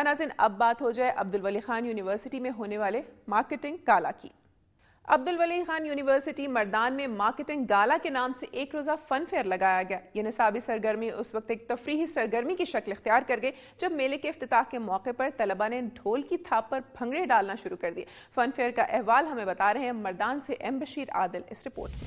اور ناظرین اب بات ہو جائے عبدالولی خان یونیورسٹی میں ہونے والے مارکیٹنگ گالا کی۔ عبدالولی خان یونیورسٹی مردان میں مارکیٹنگ گالا کے نام سے ایک روزہ فن فیئر لگایا گیا۔ یہ نصابی سرگرمی اس وقت ایک تفریحی سرگرمی کی شکل اختیار کر گئی جب میلے کے افتتاح کے موقع پر طلباء نے ڈھول کی تھاپ پر بھنگڑے ڈالنا شروع کر دیے۔ فن فیئر کا احوال ہمیں بتا رہے ہیں مردان سے ایم بشیر عادل اس رپورٹ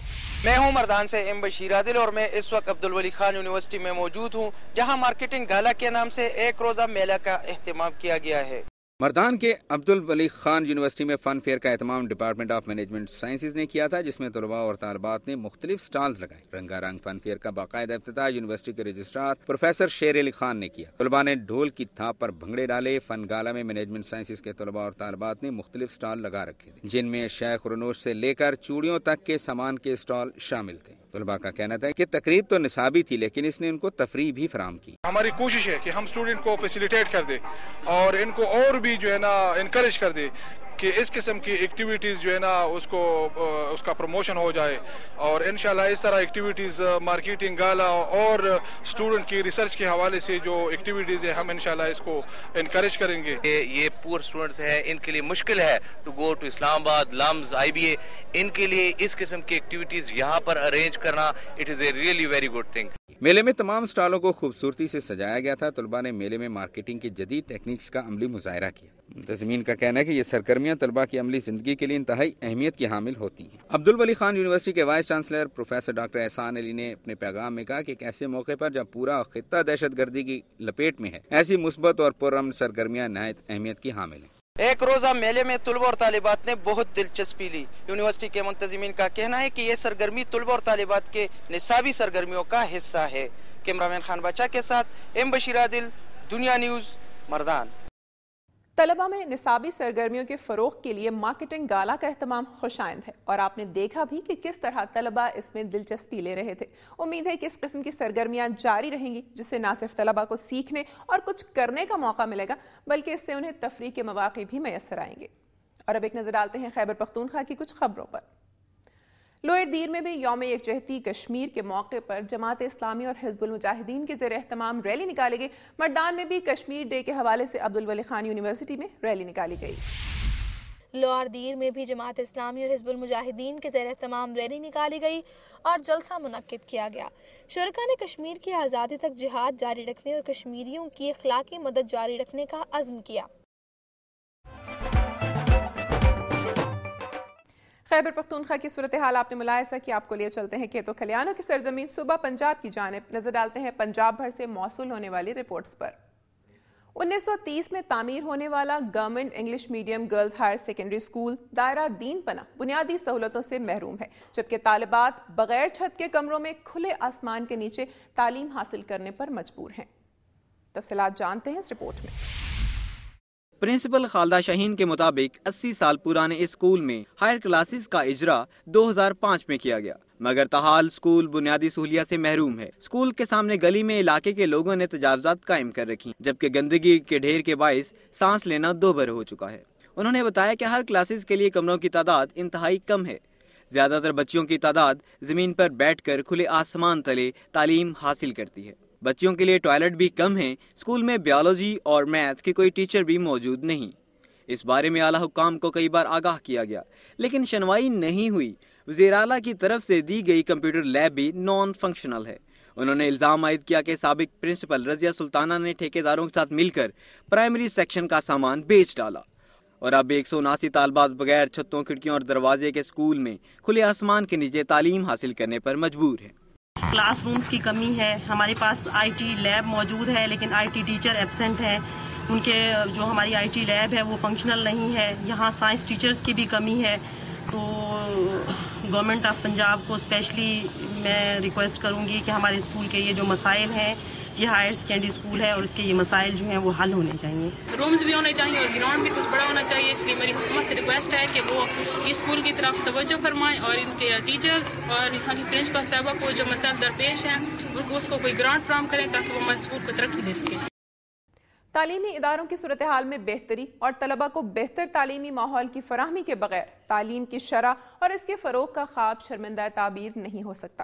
میں ہوں مردان سے ایم بشیر عادل اور میں اس وقت عبدالولی خان یونیورسٹی میں موجود ہوں جہاں مارکیٹنگ گالا کے نام سے ایک روزہ میلہ کا اہتمام کیا گیا ہے۔ مردان کے عبدالولی خان یونیورسٹی میں فن فیئر کا اہتمام ڈپارٹمنٹ آف مینجمنٹ سائنسز نے کیا تھا، جس میں طلباء اور طالبات نے مختلف سٹالز لگائے۔ رنگا رنگ فن فیئر کا باقاعدہ افتتاح یونیورسٹی کے رجسٹرار پروفیسر شیر علی خان نے کیا۔ طلباء نے ڈھول کی تھاپ پر بھنگڑے ڈالے۔ فن گالا میں مینجمنٹ سائنسز کے طلباء اور طالبات نے مختلف سٹال لگا رکھے تھے، جن میں شیخ رنوش سے لے کر چوڑیوں تک کے سامان کے سٹال شامل تھے۔ طلباء کا کہنا تھا کہ تقریب تو نصابی تھی لیکن اس نے ان کو تفریح بھی فراہم کی۔ ہماری کوشش ہے کہ ہم اسٹوڈنٹ کو فیسیلیٹیٹ کر دیں اور ان کو اور بھی جو ہے نا انکریج کر دیں کہ اس قسم کی ایکٹیویٹیز جو ہے نا اس کا پروموشن ہو جائے، اور انشاءاللہ اس طرح ایکٹیویٹیز مارکیٹنگ گالا اور اسٹوڈنٹ کی ریسرچ کے حوالے سے جو ایکٹیویٹیز ہے ہم انشاءاللہ اس کو انکریج کریں گے۔ یہ پور اسٹوڈنٹس ہیں، ان کے لیے مشکل ہے ٹو گو ٹو اسلام آباد، لمز، آئی بی اے، ان کے لیے اس قسم کی ایکٹیویٹیز یہاں پر ارینج کرنا it is a really very good thing. میلے میں تمام سٹالوں کو خوبصورتی سے سجایا گیا تھا۔ طلباء نے میلے میں مارکیٹنگ کی جدید ٹیکنیکس کا عملی مظاہرہ کیا۔ منتظمین کا کہنا ہے کہ یہ سرگرمیاں طلباء کی عملی زندگی کے لیے انتہائی اہمیت کی حامل ہوتی ہیں۔ عبدالولی خان یونیورسٹی کے وائس چانسلر پروفیسر ڈاکٹر احسان علی نے اپنے پیغام میں کہا کہ ایک ایسے موقع پر جب پورا خطہ دہشت گردی کی لپیٹ میں ہے، ایسی مثبت اور پرامن سرگرمیاں نہایت اہمیت کی حامل ہیں۔ ایک روزہ میلے میں طلباء اور طالبات نے بہت دلچسپی لی۔ یونیورسٹی کے منتظمین کا کہنا ہے کہ یہ سرگرمی طلباء اور طالبات کے نصابی سرگرمیوں کا حصہ ہے۔ کیمرامین خان بچہ کے ساتھ ایم بشیر عادل، دنیا نیوز، مردان۔ طلباء میں نصابی سرگرمیوں کے فروغ کے لیے مارکیٹنگ گالا کا اہتمام خوش آئند ہے، اور آپ نے دیکھا بھی کہ کس طرح طلباء اس میں دلچسپی لے رہے تھے۔ امید ہے کہ اس قسم کی سرگرمیاں جاری رہیں گی، جس سے نہ صرف طلباء کو سیکھنے اور کچھ کرنے کا موقع ملے گا بلکہ اس سے انہیں تفریح کے مواقع بھی میسر آئیں گے۔ اور اب ایک نظر ڈالتے ہیں خیبر پختونخوا کی کچھ خبروں پر۔ لوئر دیر میں بھی یوم یکجہتی کشمیر کے موقع پر جماعت اسلامی اور حزب المجاہدین کے زیر اہتمام ریلی نکالی گئی۔ مردان میں بھی کشمیر ڈے کے حوالے سے عبدالولی خان یونیورسٹی میں ریلی نکالی گئی۔ لوئر دیر میں بھی جماعت اسلامی اور حزب المجاہدین کے زیر اہتمام ریلی نکالی گئی اور جلسہ منعقد کیا گیا۔ شرکاء نے کشمیر کی آزادی تک جہاد جاری رکھنے اور کشمیریوں کی اخلاقی مدد جاری رکھنے کا عزم کیا۔ خیبر پختونخوا کی صورتحال آپ نے ملاحظہ کی، آپ کو لیے چلتے ہیں کھیتوں کھلیانوں کی سرزمین صوبہ پنجاب کی جانب، نظر ڈالتے ہیں پنجاب بھر سے موصول ہونے والی رپورٹس پر۔ 1930 میں تعمیر ہونے والا government English medium girls higher secondary school Daira Din پناہ بنیادی سہولتوں سے محروم ہے، جبکہ طالبات بغیر چھت کے کمروں میں کھلے آسمان کے نیچے تعلیم حاصل کرنے پر مجبور ہیں۔ تفصیلات جانتے ہیں اس رپورٹ میں۔ پرنسپل خالدہ شاہین کے مطابق 80 سال پرانے اس اسکول میں ہائر کلاسز کا اجرا 2005 میں کیا گیا، مگر تاحال اسکول بنیادی سہولیات سے محروم ہے۔ اسکول کے سامنے گلی میں علاقے کے لوگوں نے تجاوزات قائم کر رکھی، جبکہ گندگی کے ڈھیر کے باعث سانس لینا دوبھر ہو چکا ہے۔ انہوں نے بتایا کہ ہر کلاسز کے لیے کمروں کی تعداد انتہائی کم ہے۔ زیادہ تر بچیوں کی تعداد زمین پر بیٹھ کر کھلے آسمان تلے تعلیم حاصل کرتی ہے۔ بچیوں کے لیے ٹوائلٹ بھی کم ہیں۔ اسکول میں بیولوجی اور میتھ کے کوئی ٹیچر بھی موجود نہیں۔ اس بارے میں اعلیٰ حکام کو کئی بار آگاہ کیا گیا لیکن سنوائی نہیں ہوئی۔ وزیر اعلیٰ کی طرف سے دی گئی کمپیوٹر لیب بھی نان فنکشنل ہے۔ انہوں نے الزام عائد کیا کہ سابق پرنسپل رضیہ سلطانہ نے ٹھیکیداروں کے ساتھ مل کر پرائمری سیکشن کا سامان بیچ ڈالا، اور اب 179 طالبات بغیر چھتوں، کھڑکیوں اور دروازے کے اسکول میں کھلے آسمان کے نیچے تعلیم حاصل کرنے پر مجبور ہیں۔ کلاس رومز کی کمی ہے، ہمارے پاس آئی ٹی لیب موجود ہے لیکن آئی ٹی ٹیچر ایبسینٹ ہیں۔ ان کے جو ہماری آئی ٹی لیب ہے وہ فنکشنل نہیں ہے۔ یہاں سائنس ٹیچرز کی بھی کمی ہے، تو گورنمنٹ آف پنجاب کو اسپیشلی میں ریکویسٹ کروں گی کہ ہمارے اسکول کے یہ جو مسائل ہیں، یہ ہائر سیکنڈری اسکول ہے اور اس کے یہ مسائل جو ہیں وہ حل ہونے چاہیے۔ رومز بھی ہونے چاہیے اور گراؤنڈ بھی کچھ بڑا ہونا چاہیے، اس لیے میری حکومت سے ریکویسٹ ہے کہ وہ اسکول کی طرف توجہ فرمائیں اور ان کے ٹیچرز اور یہاں کی پرنسپل صاحبہ کو جو مسائل درپیش ہیں اس کو کوئی گرانٹ فراہم کریں تاکہ وہ ہمارے اسکول کو ترقی دے سکیں۔ تعلیمی اداروں کی صورتحال میں بہتری اور طلباء کو بہتر تعلیمی ماحول کی فراہمی کے بغیر تعلیم کی شرح اور اس کے فروغ کا خواب شرمندہ تعبیر نہیں ہو سکتا۔